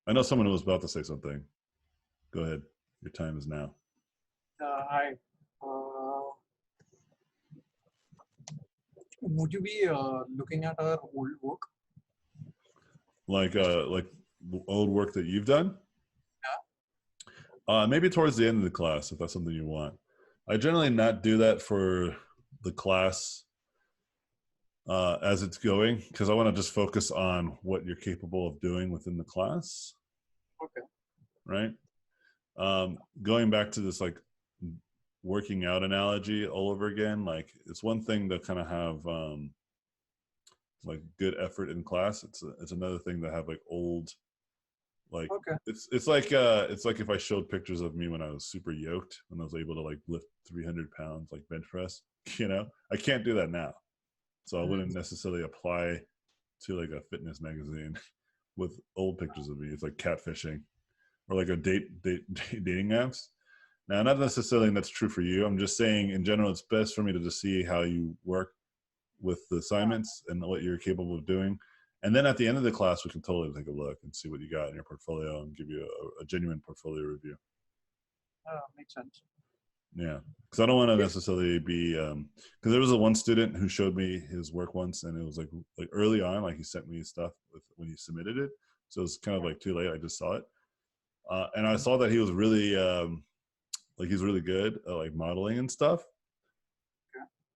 I know someone who was about to say something. Go ahead. Your time is now. Hi. Would you be looking at our old work? Like old work that you've done? Yeah. Maybe towards the end of the class, if that's something you want. I generally not do that for the class as it's going, because I want to just focus on what you're capable of doing within the class. Okay. Right? Going back to this like working out analogy all over again, like it's one thing to kind of have like good effort in class. It's another thing to have like old, like Okay. it's like if I showed pictures of me when I was super yoked, when I was able to like lift 300 pounds like bench press. You know, I can't do that now, so I wouldn't necessarily apply to like a fitness magazine with old pictures of me. It's like catfishing or like a dating apps. Now, not necessarily that's true for you. I'm just saying in general, it's best for me to just see how you work with the assignments and what you're capable of doing. And then at the end of the class, we can totally take a look and see what you got in your portfolio and give you a genuine portfolio review. Makes sense. Yeah, because I don't want to necessarily be, because there was a one student who showed me his work once, and it was like early on, like he sent me stuff when he submitted it. So it's kind of like too late. I just saw it. And I saw that he was really, like he's really good at like modeling and stuff.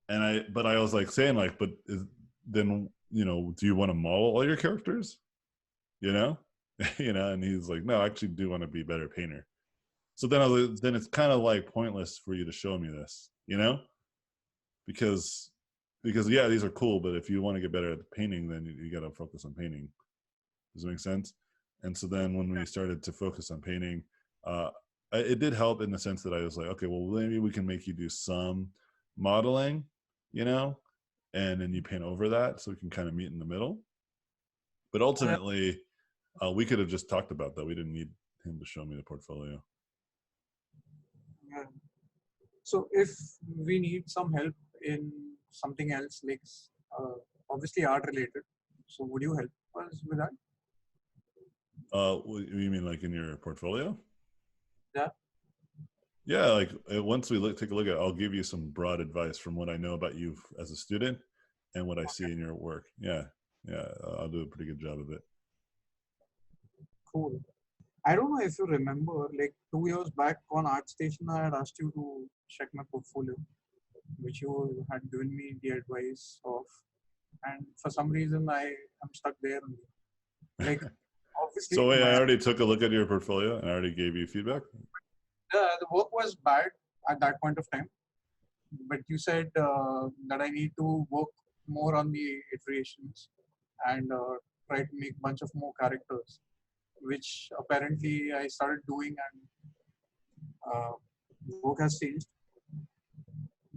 And but I was like saying like, but then, you know, do you want to model all your characters? You know, you know, and he's like, no, I actually do want to be a better painter. So then then it's kind of like pointless for you to show me this, you know, because yeah, these are cool, but if you want to get better at painting, then you got to focus on painting. Does it make sense? And so then when we started to focus on painting, it did help in the sense that I was like, okay, well, maybe we can make you do some modeling, you know, and then you paint over that so we can kind of meet in the middle. But ultimately, we could have just talked about that. We didn't need him to show me the portfolio. Yeah. So if we need some help in something else, like obviously art related, so would you help us with that? You mean like in your portfolio? Yeah. Yeah, like once we take a look at it, I'll give you some broad advice from what I know about you as a student and what I see in your work. Yeah, I'll do a pretty good job of it. Cool. I don't know if you remember, like 2 years back on ArtStation, I had asked you to check my portfolio, which you had given me the advice of, and for some reason I am stuck there. Like obviously, So wait, I already took a look at your portfolio and I already gave you feedback. the work was bad at that point of time, but you said that I need to work more on the iterations and try to make a bunch of more characters, which apparently I started doing, and work has changed.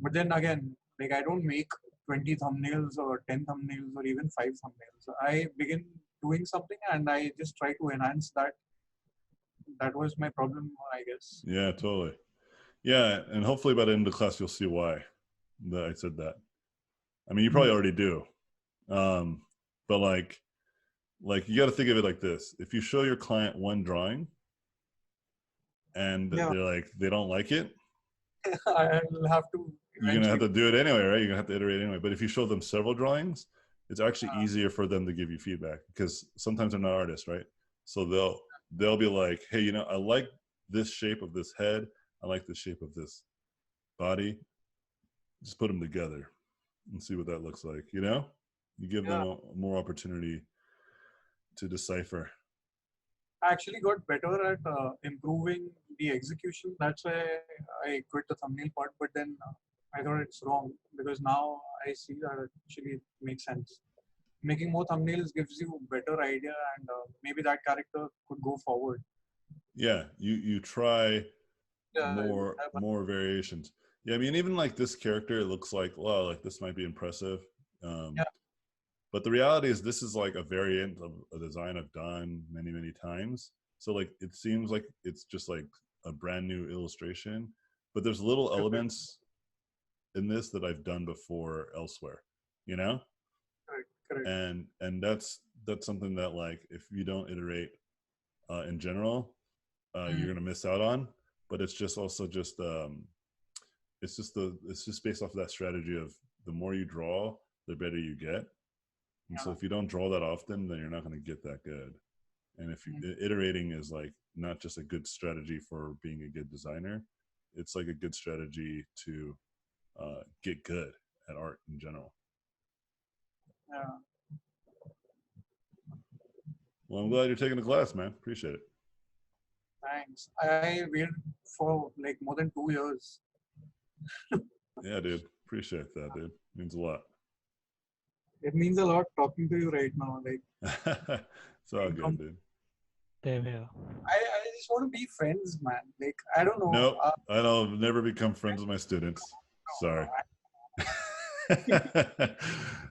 But then again, like I don't make 20 thumbnails or 10 thumbnails or even 5 thumbnails. I begin doing something and I just try to enhance that. That was my problem, I guess. Yeah, totally. Yeah, and hopefully by the end of the class, you'll see why that I said that. I mean, you probably already do. But like you got to think of it like this. If you show your client one drawing and they're like, they don't like it. I'll have to you're gonna have Eventually, to do it anyway, right? You're gonna have to iterate anyway. But if you show them several drawings, it's actually uh, easier for them to give you feedback because sometimes they're not artists, right? So they'll be like, hey, I like this shape of this head. I like the shape of this body. Just put them together and see what that looks like. You give them yeah, more opportunity to decipher. I actually got better at improving the execution. That's why I quit the thumbnail part. But then I thought it's wrong because now I see that it actually makes sense. Making more thumbnails gives you better idea, and maybe that character could go forward. Yeah, you try Yeah, more variations. Yeah, I mean, even like this character, it looks like, wow, like this might be impressive. Um, yeah, but the reality is, this is like a variant of a design I've done many times. So like, it seems like it's just like a brand new illustration, but there's little correct, elements in this that I've done before elsewhere. You know, correct, correct. and that's something that, like, if you don't iterate in general, you're Mm, gonna miss out on. But it's just also just it's just based off of that strategy of the more you draw, the better you get. And so yeah, if you don't draw that often, then you're not going to get that good. And if mm, iterating is like not just a good strategy for being a good designer, it's like a good strategy to get good at art in general. yeah. Well, I'm glad you're taking the class, man. Appreciate it. Thanks. I waited for like more than 2 years. Yeah, dude. Appreciate that, dude. Means a lot. It means a lot talking to you right now. Like, It's all good, income. dude. Same here. I just want to be friends, man. Like, I don't know. Nope, I don't never become friends with my students. No, Sorry.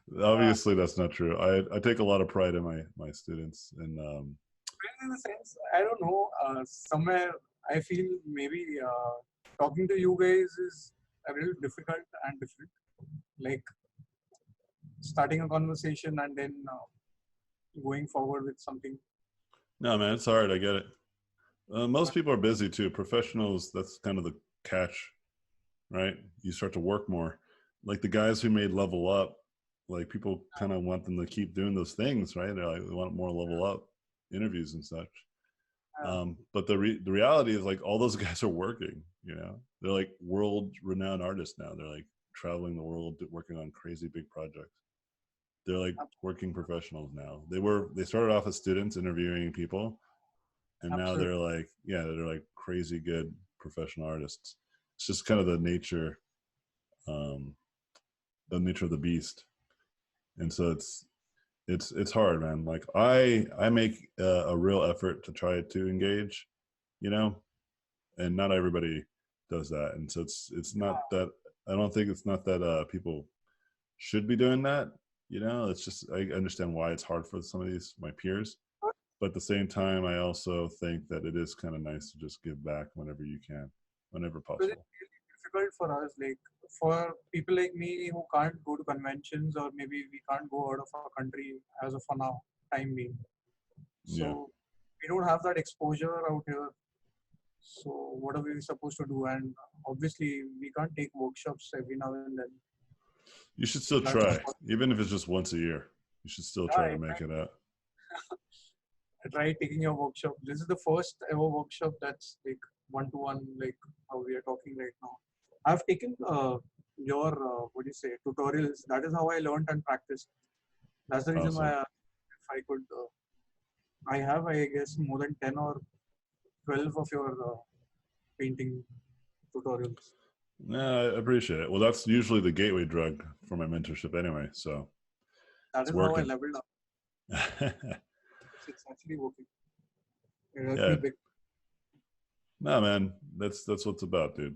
no, Obviously, that's not true. I take a lot of pride in my students, and friends in the sense, I don't know. Somewhere I feel maybe talking to you guys is a little difficult and different. Like starting a conversation and then going forward with something. no, man, it's hard. I get it. Most people are busy too. Professionals, that's kind of the catch, right? You start to work more. Like the guys who made Level Up, like people kind of want them to keep doing those things, right? They're like, they want more Level Up interviews and such. But the reality is, like, all those guys are working. They're like world renowned artists now. They're like traveling the world, working on crazy big projects. They're like working professionals now. They started off as students interviewing people, and now Absolutely. they're like crazy good professional artists. It's just kind of um, the nature of the beast. And so it's hard, man. Like I make a real effort to try to engage, you know, and not everybody does that. And so it's not that, I don't think it's not that people should be doing that. It's just, I understand why it's hard for some of these my peers, but at the same time, I also think that it is kind of nice to just give back whenever you can, whenever Because it's possible. really difficult for us, like for people like me who can't go to conventions or maybe we can't go out of our country as of for now, time being. Yeah. So we don't have that exposure out here. So what are we supposed to do? And obviously we can't take workshops every now and then. You should still That's try, even if it's just once a year. You should still try to why make it out. I tried taking your workshop. This is the first ever workshop that's like one-to-one, like how we are talking right now. I've taken your what do you say tutorials. That is how I learned and practiced. That's the reason why Awesome. if I could, I have I guess more than 10 or 12 of your painting tutorials. Yeah, I appreciate it. Well, that's usually the gateway drug for my mentorship anyway, so That it's is how I working. leveled up. It's actually working. It helped me Yeah. big. No, man, that's what it's about, dude.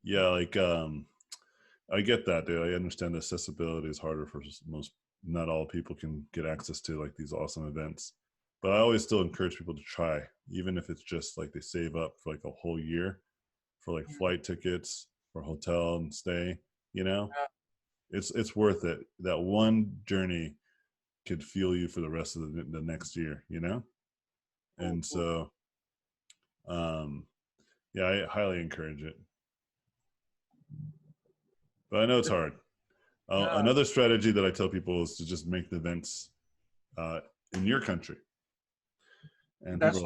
Yeah, like I get that, dude. I understand accessibility is harder for most. Not all people can get access to like these awesome events, but I always still encourage people to try, even if it's just like they save up for like a whole year for like Mm, flight tickets, for hotel and stay. You know, yeah, it's worth it. That one journey could fuel you for the rest of the next year. true, And true. so yeah, I highly encourage it. But I know it's hard. Yeah. Another strategy that I tell people is to just make the events in your country. And That's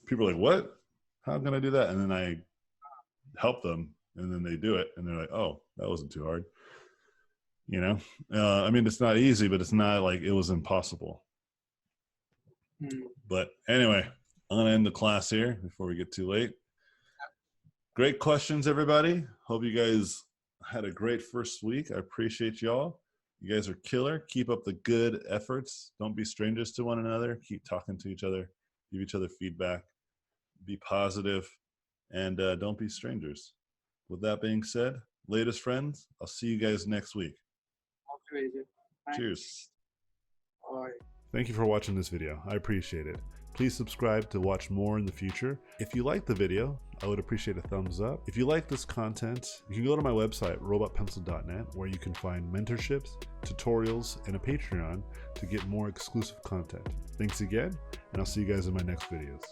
people are like, what? How can I do that? And then I help them, and then they do it, and they're like, oh, that wasn't too hard. You know, I mean, it's not easy, but it's not like it was impossible. But anyway, I'm gonna end the class here before we get too late. Great questions, everybody. Hope you guys had a great first week. I appreciate y'all. You guys are killer. Keep up the good efforts. Don't be strangers to one another. Keep talking to each other. Give each other feedback. Be positive, and don't be strangers. With that being said, latest friends, I'll see you guys next week. okay, Vijay. Thanks. Cheers. Bye. Thank you for watching this video. I appreciate it. Please subscribe to watch more in the future. If you like the video, I would appreciate a thumbs up. If you like this content, you can go to my website, robotpencil.net, where you can find mentorships, tutorials, and a Patreon to get more exclusive content. Thanks again, and I'll see you guys in my next videos.